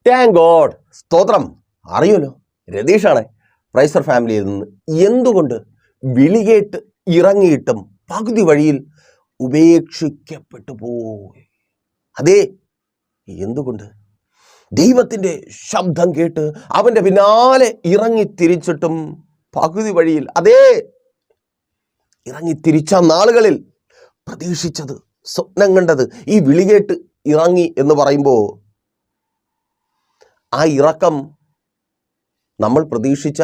Thank God, സ്തോത്രം. അറിയുമല്ലോ, രതീഷാണ് പ്രൈസർ ഫാമിലിയിൽ നിന്ന്. എന്തുകൊണ്ട് വിളി കേട്ട് ഇറങ്ങിയിട്ടും പകുതി വഴിയിൽ ഉപേക്ഷിക്കപ്പെട്ടു പോയി? അതേ, എന്തുകൊണ്ട്? ദൈവത്തിൻ്റെ ശബ്ദം കേട്ട് അവൻ്റെ പിന്നാലെ ഇറങ്ങി തിരിച്ചിട്ടും പകുതി വഴിയിൽ, അതേ ഇറങ്ങി തിരിച്ച നാളുകളിൽ പ്രതീക്ഷിച്ചത്, സ്വപ്നം കണ്ടത്, ഈ വിളി കേട്ട് ഇറങ്ങി എന്ന് പറയുമ്പോൾ ആ ഇറക്കം നമ്മൾ പ്രതീക്ഷിച്ച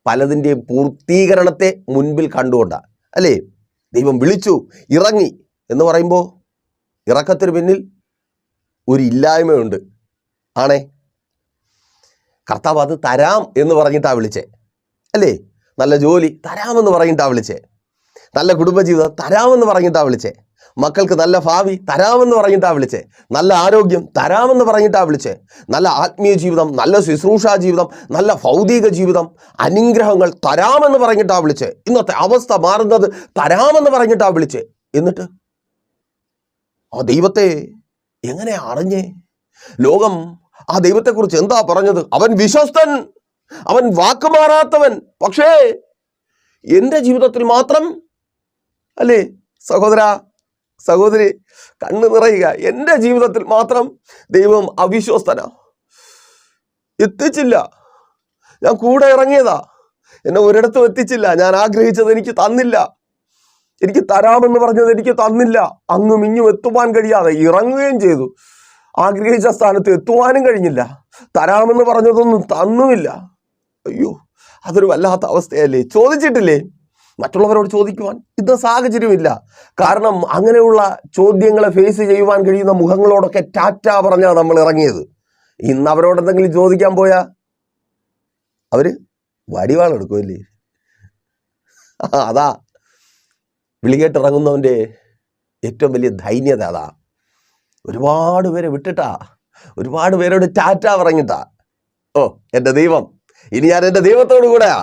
പലതിൻ്റെ പൂർത്തീകരണത്തെ മുൻപിൽ കണ്ടുകൊണ്ടാണ്, അല്ലേ? ദൈവം വിളിച്ചു ഇറങ്ങി എന്ന് പറയുമ്പോൾ ഇറക്കത്തിന് പിന്നിൽ ഒരു ഇല്ലായ്മയുണ്ട്. ആണേ, കർത്താവ് അത് തരാം എന്ന് പറഞ്ഞിട്ടാണ് വിളിച്ചേ, അല്ലേ? നല്ല ജോലി തരാമെന്ന് പറഞ്ഞിട്ടാണ് വിളിച്ചേ, നല്ല കുടുംബജീവിതം തരാമെന്ന് പറഞ്ഞിട്ടാണ് വിളിച്ചേ, മക്കൾക്ക് നല്ല ഭാവി തരാമെന്ന് പറഞ്ഞിട്ടാണ് വിളിച്ചേ, നല്ല ആരോഗ്യം തരാമെന്ന് പറഞ്ഞിട്ടാണ് വിളിച്ചേ, നല്ല ആത്മീയ ജീവിതം, നല്ല ശുശ്രൂഷാ ജീവിതം, നല്ല ഭൗതിക ജീവിതം, അനുഗ്രഹങ്ങൾ തരാമെന്ന് പറഞ്ഞിട്ടാണ് വിളിച്ചേ. ഇന്നത്തെ അവസ്ഥ മാറുന്നത് തരാമെന്ന് പറഞ്ഞിട്ടാണ് വിളിച്ചേ. എന്നിട്ട് ആ ദൈവത്തെ എങ്ങനെ അറിഞ്ഞേ? ലോകം ആ ദൈവത്തെക്കുറിച്ച് എന്താ പറഞ്ഞത്? അവൻ വിശ്വസ്തൻ, അവൻ വാക്കുമാറാത്തവൻ. പക്ഷേ എൻ്റെ ജീവിതത്തിൽ മാത്രം, അല്ലേ സഹോദര സഹോദരി, കണ്ണ് നിറയുക, എൻ്റെ ജീവിതത്തിൽ മാത്രം ദൈവം അവിശ്വസ്തനാ. എത്തിച്ചില്ല. ഞാൻ കൂടെ ഇറങ്ങിയതാ, എന്നെ ഒരിടത്തും എത്തിച്ചില്ല. ഞാൻ ആഗ്രഹിച്ചത് എനിക്ക് തന്നില്ല, എനിക്ക് തരാമെന്ന് പറഞ്ഞത് എനിക്ക് തന്നില്ല. അങ്ങും ഇങ്ങും എത്തുവാൻ കഴിയാതെ ഇറങ്ങുകയും ചെയ്തു. ആഗ്രഹിച്ച സ്ഥാനത്ത് എത്തുവാനും കഴിഞ്ഞില്ല. തരാമെന്ന് പറഞ്ഞതൊന്നും തന്നുമില്ല. അയ്യോ, അതൊരു വല്ലാത്ത അവസ്ഥയല്ലേ? ചോദിച്ചിട്ടില്ലേ? മറ്റുള്ളവരോട് ചോദിക്കുവാൻ ഇന്ന് സാഹചര്യമില്ല. കാരണം അങ്ങനെയുള്ള ചോദ്യങ്ങളെ ഫേസ് ചെയ്യുവാൻ കഴിയുന്ന മുഖങ്ങളോടൊക്കെ ടാറ്റ പറഞ്ഞാണ് നമ്മൾ ഇറങ്ങിയത്. ഇന്ന് അവരോട് എന്തെങ്കിലും ചോദിക്കാൻ പോയാൽ അവര് വടിവാളെടുക്കുമല്ലേ? അതാ വിളികേട്ടിറങ്ങുന്നവൻ്റെ ഏറ്റവും വലിയ ധൈര്യത. അതാ ഒരുപാട് പേരെ വിട്ടിട്ടാ, ഒരുപാട് പേരോട് ടാറ്റ പറഞ്ഞിട്ടാ. ഓ എൻ്റെ ദൈവം, ഇനി ഞാൻ എൻ്റെ ദൈവത്തോടു കൂടെയാ,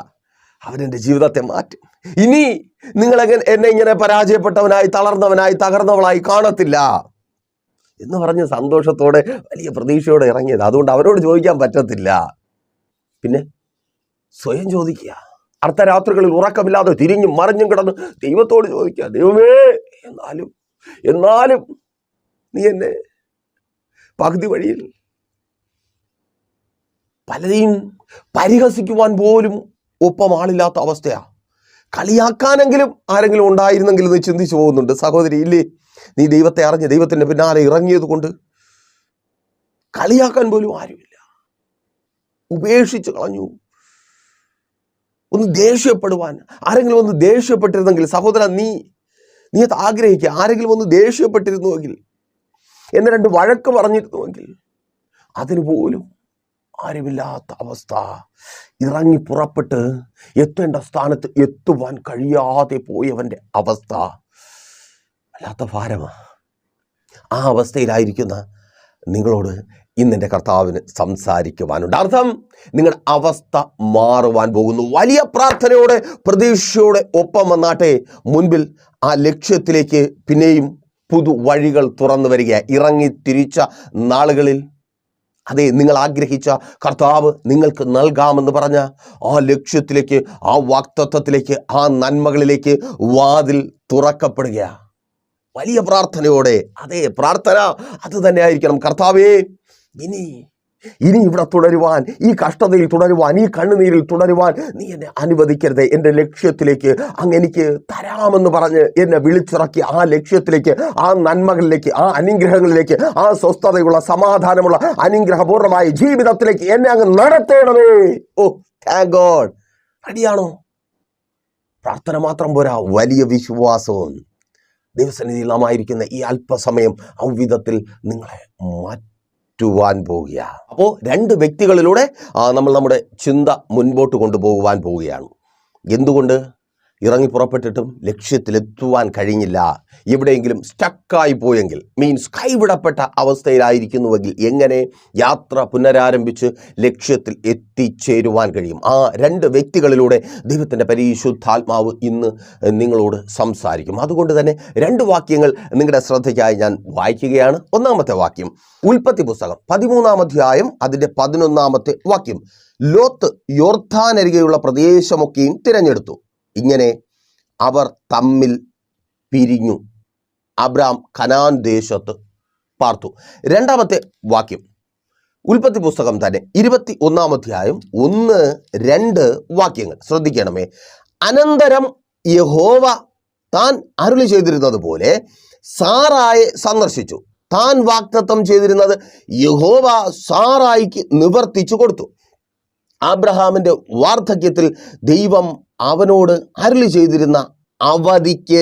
അവനെൻ്റെ ജീവിതത്തെ മാറ്റും. ഇനി എന്നെ ഇങ്ങനെ പരാജയപ്പെട്ടവനായി, തളർന്നവനായി, തകർന്നവളായി കാണത്തില്ല എന്ന് പറഞ്ഞ് സന്തോഷത്തോടെ വലിയ പ്രതീക്ഷയോടെ ഇറങ്ങിയത്. അതുകൊണ്ട് അവരോട് ചോദിക്കാൻ പറ്റത്തില്ല. പിന്നെ സ്വയം ചോദിക്കുക. അർദ്ധരാത്രികളിൽ ഉറക്കമില്ലാതെ തിരിഞ്ഞും മറിഞ്ഞും കിടന്ന് ദൈവത്തോട് ചോദിക്കുക, ദൈവമേ, എന്നാലും നീ എന്നെ പകുതി വഴിയിൽ. പലരെയും പരിഹസിക്കുവാൻ പോലും ഒപ്പം ആളില്ലാത്ത അവസ്ഥയാ. കളിയാക്കാനെങ്കിലും ആരെങ്കിലും ഉണ്ടായിരുന്നെങ്കിൽ നീ ചിന്തിച്ചു പോകുന്നുണ്ട് സഹോദരി, ഇല്ലേ? നീ ദൈവത്തെ അറിഞ്ഞ് ദൈവത്തിൻ്റെ പിന്നാലെ ഇറങ്ങിയത് കൊണ്ട് കളിയാക്കാൻ പോലും ആരുമില്ല. ഉപേക്ഷിച്ച് കളഞ്ഞു. ഒന്ന് ദേഷ്യപ്പെടുവാൻ ആരെങ്കിലും ഒന്ന് ദേഷ്യപ്പെട്ടിരുന്നെങ്കിൽ, സഹോദര നീ അത് ആഗ്രഹിക്കുക. ആരെങ്കിലും ഒന്ന് ദേഷ്യപ്പെട്ടിരുന്നുവെങ്കിൽ, എന്നെ രണ്ട് വഴക്ക് പറഞ്ഞിരുന്നുവെങ്കിൽ, അതിന് പോലും ആരുമില്ലാത്ത അവസ്ഥ. ഇറങ്ങി പുറപ്പെട്ട് എത്തേണ്ട സ്ഥാനത്ത് എത്തുവാൻ കഴിയാതെ പോയവൻ്റെ അവസ്ഥ വല്ലാത്ത ഭാരമാണ്. ആ അവസ്ഥയിലായിരിക്കുന്ന നിങ്ങളോട് ഇന്നെൻ്റെ കർത്താവിന് സംസാരിക്കുവാനുണ്ട്. അർത്ഥം, നിങ്ങളുടെ അവസ്ഥ മാറുവാൻ പോകുന്നു. വലിയ പ്രാർത്ഥനയോടെ പ്രതീക്ഷയോടെ ഒപ്പം വന്നാട്ടെ. മുൻപിൽ ആ ലക്ഷ്യത്തിലേക്ക് പിന്നെയും പുതു വഴികൾ തുറന്നു വരിക. ഇറങ്ങി തിരിച്ച നാളുകളിൽ, അതെ, നിങ്ങൾ ആഗ്രഹിച്ച കർത്താവ് നിങ്ങൾക്ക് നൽകാമെന്ന് പറഞ്ഞ ആ ലക്ഷ്യത്തിലേക്ക്, ആ വാഗ്ദത്തത്തിലേക്ക്, ആ നന്മകളിലേക്ക് വാതിൽ തുറക്കപ്പെടുക. വലിയ പ്രാർത്ഥനയോടെ, അതേ പ്രാർത്ഥന അത് തന്നെ ആയിരിക്കണം. കർത്താവേ, ഇനി ഇവിടെ തുടരുവാൻ, ഈ കഷ്ടതയിൽ തുടരുവാൻ, ഈ കണ്ണുനീരിൽ തുടരുവാൻ നീ എന്നെ അനുവദിക്കരുത്. എൻ്റെ ലക്ഷ്യത്തിലേക്ക് അങ്ങ് എനിക്ക് തരാമെന്ന് പറഞ്ഞ് എന്നെ വിളിച്ചിറക്കി ആ ലക്ഷ്യത്തിലേക്ക്, ആ നന്മകളിലേക്ക്, ആ അനുഗ്രഹങ്ങളിലേക്ക്, ആ സ്വസ്ഥതയുള്ള, സമാധാനമുള്ള, അനുഗ്രഹപൂർണമായ ജീവിതത്തിലേക്ക് എന്നെ അങ്ങ് നടത്തേണമേ. ഓ താങ്ക് ഗോഡ്. റെഡിയാണോ? പ്രാർത്ഥന മാത്രം പോരാ, വലിയ വിശ്വാസവും. ദൈവസന്നിധിയിൽ നാം ആയിരിക്കുന്ന ഈ അല്പസമയം ഔവിധത്തിൽ നിങ്ങളെ മാറ്റുവാൻ പോവുക. അപ്പോൾ രണ്ട് വ്യക്തികളിലൂടെ നമ്മൾ നമ്മുടെ ചിന്ത മുൻപോട്ട് കൊണ്ടുപോകുവാൻ പോവുകയാണ്. എന്തുകൊണ്ട്? ഇറങ്ങി പുറപ്പെട്ടിട്ടും ലക്ഷ്യത്തിലെത്തുവാൻ കഴിഞ്ഞില്ല, എവിടെയെങ്കിലും സ്റ്റക്കായി പോയെങ്കിൽ, മീൻസ് കൈവിടപ്പെട്ട അവസ്ഥയിലായിരിക്കുന്നുവെങ്കിൽ എങ്ങനെ യാത്ര പുനരാരംഭിച്ച് ലക്ഷ്യത്തിൽ എത്തിച്ചേരുവാൻ കഴിയും? ആ രണ്ട് വ്യക്തികളിലൂടെ ദൈവത്തിൻ്റെ പരിശുദ്ധാത്മാവ് ഇന്ന് നിങ്ങളോട് സംസാരിക്കും. അതുകൊണ്ട് തന്നെ രണ്ട് വാക്യങ്ങൾ നിങ്ങളുടെ ശ്രദ്ധയ്ക്കായി ഞാൻ വായിക്കുകയാണ്. ഒന്നാമത്തെ വാക്യം ഉൽപ്പത്തി പുസ്തകം 13-ാം അധ്യായം അതിൻ്റെ 11-ാമത്തെ വാക്യം. ലോത്ത് യോർദ്ദാനരികെയുള്ള പ്രദേശമൊക്കെയും തിരഞ്ഞെടുത്തു. ഇങ്ങനെ അവർ തമ്മിൽ പിരിഞ്ഞു. അബ്രാം കനാൻ ദേശത്ത് പാർത്തു. രണ്ടാമത്തെ വാക്യം ഉൽപ്പത്തി പുസ്തകം തന്നെ 21-ാം അധ്യായം 1-2 വാക്യങ്ങൾ ശ്രദ്ധിക്കണമേ. അനന്തരം യഹോവ താൻ അരുളി ചെയ്തിരുന്നത് പോലെ സാറായെ സന്ദർശിച്ചു. താൻ വാഗ്ദത്തം ചെയ്തിരുന്നത് യഹോവ സാറായിക്ക് നിവർത്തിച്ചു കൊടുത്തു. അബ്രഹാമിൻ്റെ വാർദ്ധക്യത്തിൽ ദൈവം അവനോട് അരുളി ചെയ്തിരുന്ന അവധിക്ക്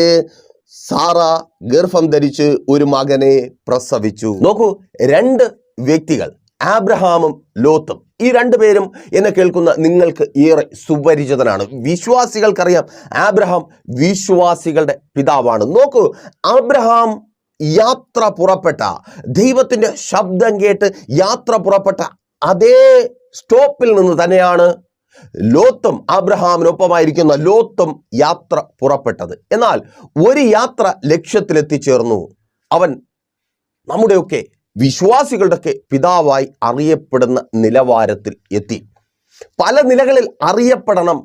സാറ ഗർഭം ധരിച്ച് ഒരു മകനെ പ്രസവിച്ചു. നോക്കൂ, രണ്ട് വ്യക്തികൾ, ആബ്രഹാമും ലോത്തും. ഈ രണ്ടുപേരും എന്നെ കേൾക്കുന്ന നിങ്ങൾക്ക് ഏറെ സുപരിചിതനാണ്. വിശ്വാസികൾക്കറിയാം ആബ്രഹാം വിശ്വാസികളുടെ പിതാവാണ്. നോക്കൂ, അബ്രഹാം യാത്ര പുറപ്പെട്ട, ദൈവത്തിൻ്റെ ശബ്ദം കേട്ട് യാത്ര പുറപ്പെട്ട അതേ സ്റ്റോപ്പിൽ നിന്ന് തന്നെയാണ് ലോത്തും, അബ്രഹാമിനൊപ്പമായിരിക്കുന്ന ലോത്തും യാത്ര പുറപ്പെട്ടത്. എന്നാൽ ഒരു യാത്ര ലക്ഷ്യത്തിലെത്തിച്ചേർന്നു. അവൻ നമ്മുടെയൊക്കെ വിശ്വാസികളുടെയൊക്കെ പിതാവായി അറിയപ്പെടുന്ന നിലവാരത്തിൽ എത്തി. പല നിലകളിൽ അറിയപ്പെടണം,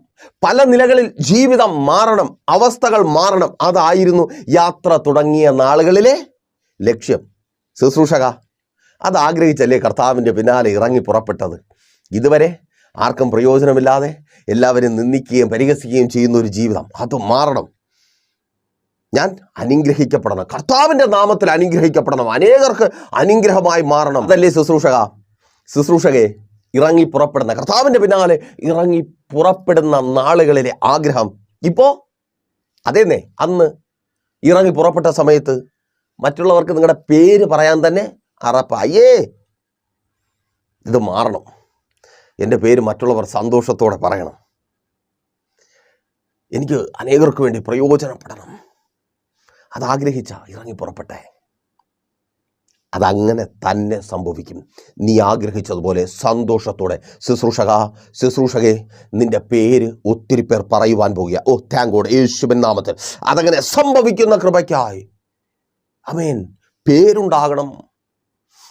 പല നിലകളിൽ ജീവിതം മാറണം, അവസ്ഥകൾ മാറണം. അതായിരുന്നു യാത്ര തുടങ്ങിയ നാളുകളിലെ ലക്ഷ്യം. ശുശ്രൂഷക, അത് ആഗ്രഹിച്ചല്ലേ കർത്താവിൻ്റെ പിന്നാലെ ഇറങ്ങി പുറപ്പെട്ടത്? ഇതുവരെ ആർക്കും പ്രയോജനമില്ലാതെ എല്ലാവരും നിന്ദിക്കുകയും പരിഹസിക്കുകയും ചെയ്യുന്ന ഒരു ജീവിതം, അത് മാറണം. ഞാൻ അനുഗ്രഹിക്കപ്പെടണം, കർത്താവിൻ്റെ നാമത്തിൽ അനുഗ്രഹിക്കപ്പെടണം, അനേകർക്ക് അനുഗ്രഹമായി മാറണം. അതല്ലേ ശുശ്രൂഷകെ ഇറങ്ങി പുറപ്പെടുന്ന, കർത്താവിൻ്റെ പിന്നാലെ ഇറങ്ങി പുറപ്പെടുന്ന നാളുകളിലെ ആഗ്രഹം. ഇപ്പോൾ അതേന്നേ, അന്ന് ഇറങ്ങി പുറപ്പെട്ട സമയത്ത് മറ്റുള്ളവർക്ക് നിങ്ങളുടെ പേര് പറയാൻ തന്നെ അറപ്പായേ. ഇത് മാറണം. എൻ്റെ പേര് മറ്റുള്ളവർ സന്തോഷത്തോടെ പറയണം. എനിക്ക് അനേകർക്ക് വേണ്ടി പ്രയോജനപ്പെടണം. അതാഗ്രഹിച്ച ഇറങ്ങി പുറപ്പെട്ടെ. അതങ്ങനെ തന്നെ സംഭവിക്കും. നീ ആഗ്രഹിച്ചതുപോലെ സന്തോഷത്തോടെ. ശുശ്രൂഷകെ, നിന്റെ പേര് ഒത്തിരി പേർ പറയുവാൻ പോകുക. ഓ താങ്ക് ഗോഡ്, യേശുവിൻ നാമത്തിൽ അതങ്ങനെ സംഭവിക്കുന്ന കൃപയ്ക്കായി. ആമേൻ. പേരുണ്ടാകണം,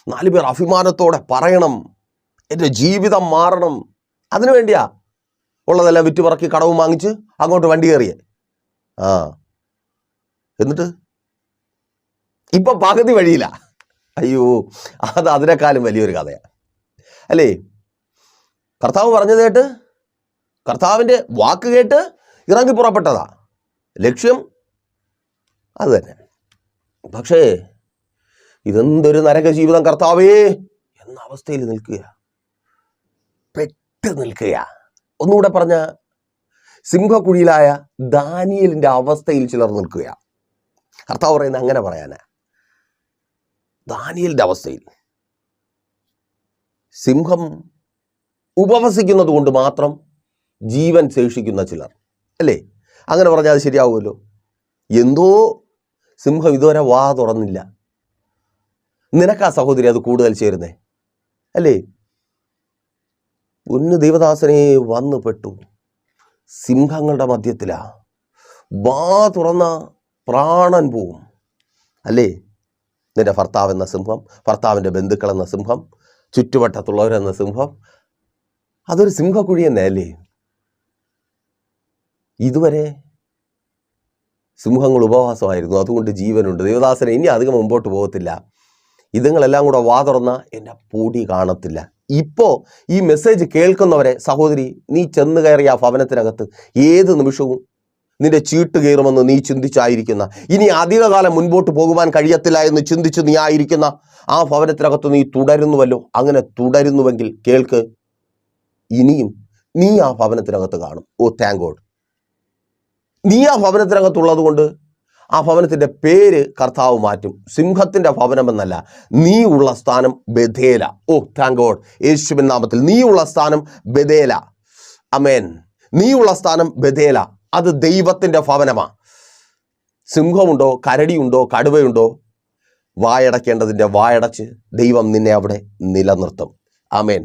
4 പേർ അഭിമാനത്തോടെ പറയണം, എൻ്റെ ജീവിതം മാറണം. അതിനു വേണ്ടിയാ ഉള്ളതെല്ലാം വിറ്റുപറക്കി കടവും വാങ്ങിച്ച് അങ്ങോട്ട് വണ്ടി കയറിയേ. എന്നിട്ട് ഇപ്പൊ പകുതി വഴിയില്ല. അയ്യോ, അത് അതിനേക്കാളും വലിയൊരു കഥയാണ് അല്ലേ? കർത്താവ് പറഞ്ഞത് കേട്ട്, കർത്താവിൻ്റെ വാക്ക് കേട്ട് ഇറങ്ങി പുറപ്പെട്ടതാ. ലക്ഷ്യം അത് തന്നെ. പക്ഷേ ഇതെന്തൊരു നരക ജീവിതം കർത്താവേ എന്ന അവസ്ഥയിൽ നിൽക്കുക, പെട്ട് നിൽക്കുക. ഒന്നുകൂടെ പറഞ്ഞ, സിംഹക്കുഴിയിലായ ദാനിയേലിൻ്റെ അവസ്ഥയിൽ ചിലർ നിൽക്കുക. കർത്താവ് പറയുന്നത് അങ്ങനെ പറയാനാ. ദാനിയേലിൻ്റെ അവസ്ഥയിൽ സിംഹം ഉപവസിക്കുന്നത് കൊണ്ട് മാത്രം ജീവൻ ശേഷിക്കുന്ന ചിലർ അല്ലേ? അങ്ങനെ പറഞ്ഞാൽ അത് ശരിയാവുമല്ലോ. എന്തോ സിംഹം ഇതുവരെ വാ തുറന്നില്ല. നിനക്കാ സഹോദരി അത് കൂടുതൽ ചേരുന്നേ അല്ലേ? ഒന്ന് ദൈവദാസനെ വന്നു പെട്ടു, സിംഹങ്ങളുടെ മധ്യത്തിലാ. വാ തുറന്ന പ്രാണൻ പോവും അല്ലേ? നിന്റെ ഭർത്താവ് എന്ന സിംഹം, ഭർത്താവിൻ്റെ ബന്ധുക്കൾ എന്ന സിംഹം, ചുറ്റുവട്ടത്തുള്ളവരെന്ന സിംഹം, അതൊരു സിംഹക്കുഴി തന്നെ അല്ലേ? ഇതുവരെ സിംഹങ്ങൾ ഉപവാസമായിരുന്നു, അതുകൊണ്ട് ജീവനുണ്ട്. ദൈവദാസനെ ഇനി അധികം മുമ്പോട്ട് പോകത്തില്ല. ഇതുങ്ങളെല്ലാം കൂടെ വാ തുറന്ന എൻ്റെ പൊടി കാണത്തില്ല. ഇപ്പോൾ ഈ മെസ്സേജ് കേൾക്കുന്നവരെ, സഹോദരി, നീ ചെന്ന് കയറിയ ആ ഭവനത്തിനകത്ത് ഏത് നിമിഷവും നിന്റെ ചീട്ട് കയറുമെന്ന് നീ ചിന്തിച്ചായിരിക്കുന്ന, ഇനി അധികകാലം മുൻപോട്ട് പോകുവാൻ കഴിയത്തില്ല എന്ന് ചിന്തിച്ച് നീ ആയിരിക്കുന്ന ആ ഭവനത്തിനകത്ത് നീ തുടരുന്നുവല്ലോ. അങ്ങനെ തുടരുന്നുവെങ്കിൽ കേൾക്ക്, ഇനിയും നീ ആ ഭവനത്തിനകത്ത് കാണും. ഓ താങ്ക് ഗോഡ്. നീ ആ ഭവനത്തിനകത്തുള്ളത് കൊണ്ട് ആ ഭവനത്തിൻ്റെ പേര് കർത്താവ് മാറ്റും. സിംഹത്തിൻ്റെ ഭവനമെന്നല്ല, നീ ഉള്ള സ്ഥാനം ബഥേല. ഓ താങ്ക് ഗോഡ്, യേശുവിൻ നാമത്തിൽ നീ ഉള്ള സ്ഥാനം ബഥേല. അമേൻ. നീ ഉള്ള സ്ഥാനം ബഥേല. അത് ദൈവത്തിൻ്റെ ഭവനമാണ്. സിംഹമുണ്ടോ, കരടിയുണ്ടോ, കടുവയുണ്ടോ, വായടക്കേണ്ടതിൻ്റെ വായടച്ച് ദൈവം നിന്നെ അവിടെ നിലനിർത്തും. ആമേൻ.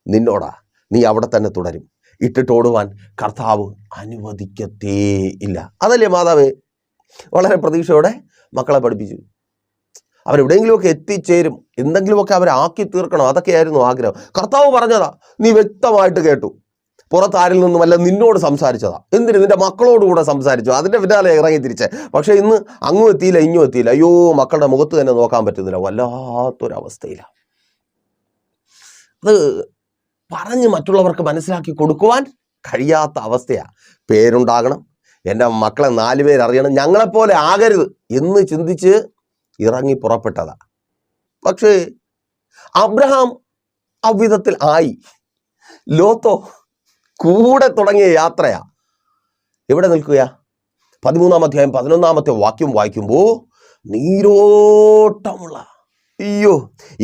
നിന്നോടാ, നീ അവിടെ തന്നെ തുടരും. ഇട്ടിട്ടോടുവാൻ കർത്താവ് അനുവദിക്കത്തേ ഇല്ല. അതല്ലേ മാതാവ് വളരെ പ്രതീക്ഷയോടെ മക്കളെ പഠിപ്പിച്ചു. അവരെവിടെയെങ്കിലുമൊക്കെ എത്തിച്ചേരും, എന്തെങ്കിലുമൊക്കെ അവരെ ആക്കി തീർക്കണം, അതൊക്കെയായിരുന്നു ആഗ്രഹം. കർത്താവ് പറഞ്ഞതാ, നീ വ്യക്തമായിട്ട് കേട്ടു. പുറത്താരിൽ നിന്നുമല്ല, നിന്നോട് സംസാരിച്ചതാ. എന്തിന്? നിന്റെ മക്കളോടുകൂടെ സംസാരിച്ചു. അതിൻ്റെ പിന്നാലെ ഇറങ്ങി തിരിച്ചേ. പക്ഷെ ഇന്ന് അങ്ങും എത്തിയില്ല, ഇങ്ങും എത്തിയില്ല. അയ്യോ, മക്കളുടെ മുഖത്ത് തന്നെ നോക്കാൻ പറ്റുന്നില്ല, വല്ലാത്തൊരവസ്ഥയിലാണ്. അത് പറഞ്ഞ് മറ്റുള്ളവർക്ക് മനസ്സിലാക്കി കൊടുക്കുവാൻ കഴിയാത്ത അവസ്ഥയാണ്. പേരുണ്ടാകണം, എൻ്റെ മക്കളെ 4 പേരറിയണം, ഞങ്ങളെപ്പോലെ ആകരുത് എന്ന് ചിന്തിച്ച് ഇറങ്ങി പുറപ്പെട്ടതാ. പക്ഷേ അബ്രഹാം അவ்விധത്തിൽ ആയി. ലോത്തോ കൂടെ തുടങ്ങിയ യാത്രയാ. എവിടെ നിൽക്കുക? 13-ാം അധ്യായം 11-ാമത്തെ വാക്യം വായിക്കുമ്പോൾ നീരോട്ടമുള്ള, അയ്യോ,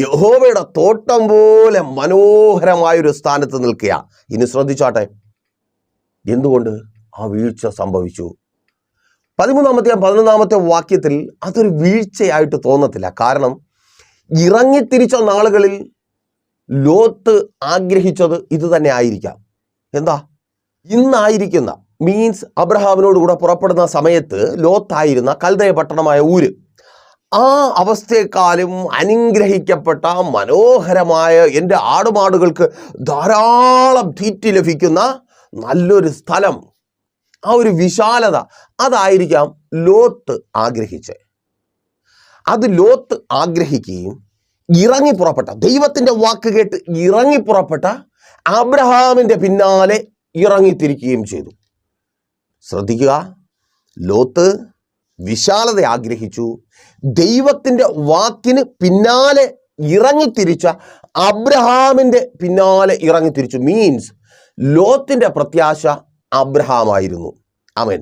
യഹോവയുടെ തോട്ടം പോലെ മനോഹരമായൊരു സ്ഥാനത്ത് നിൽക്കുക. ഇനി ശ്രദ്ധിച്ചാട്ടെ, എന്തുകൊണ്ട് ആ വീഴ്ച സംഭവിച്ചു? 13-ാം അധ്യായം 11-ാമത്തെ വാക്യത്തിൽ അതൊരു വീഴ്ചയായിട്ട് തോന്നത്തില്ല. കാരണം ഇറങ്ങിത്തിരിച്ച നാളുകളിൽ ലോത്ത് ആഗ്രഹിച്ചത് ഇത് തന്നെ ആയിരിക്കാം. എന്താ? ഇന്നായിരിക്കുന്ന മീൻസ് അബ്രഹാമിനോട് കൂടെ പുറപ്പെടുന്ന സമയത്ത് ലോത്തായിരുന്ന കൽദയ പട്ടണമായ ഊര്, ആ അവസ്ഥയെക്കാളും അനുഗ്രഹിക്കപ്പെട്ട മനോഹരമായ, എൻ്റെ ആടുമാടുകൾക്ക് ധാരാളം തീറ്റി ലഭിക്കുന്ന നല്ലൊരു സ്ഥലം, ആ ഒരു വിശാലത, അതായിരിക്കാം ലോത്ത് ആഗ്രഹിച്ചത്. അത് ലോത്ത് ആഗ്രഹിക്കുകയും ഇറങ്ങിപ്പുറപ്പെട്ട, ദൈവത്തിൻ്റെ വാക്ക് കേട്ട് ഇറങ്ങിപ്പുറപ്പെട്ട അബ്രഹാമിൻ്റെ പിന്നാലെ ഇറങ്ങിത്തിരിക്കുകയും ചെയ്തു. ശ്രദ്ധിക്കുക, ലോത്ത് വിശാലത ആഗ്രഹിച്ചു, ദൈവത്തിൻ്റെ വാക്കിന് പിന്നാലെ ഇറങ്ങിത്തിരിച്ച അബ്രഹാമിൻ്റെ പിന്നാലെ ഇറങ്ങിത്തിരിച്ചു. മീൻസ് ലോത്തിൻ്റെ പ്രത്യാശ അബ്രഹാമായിരുന്നു. ആമേൻ.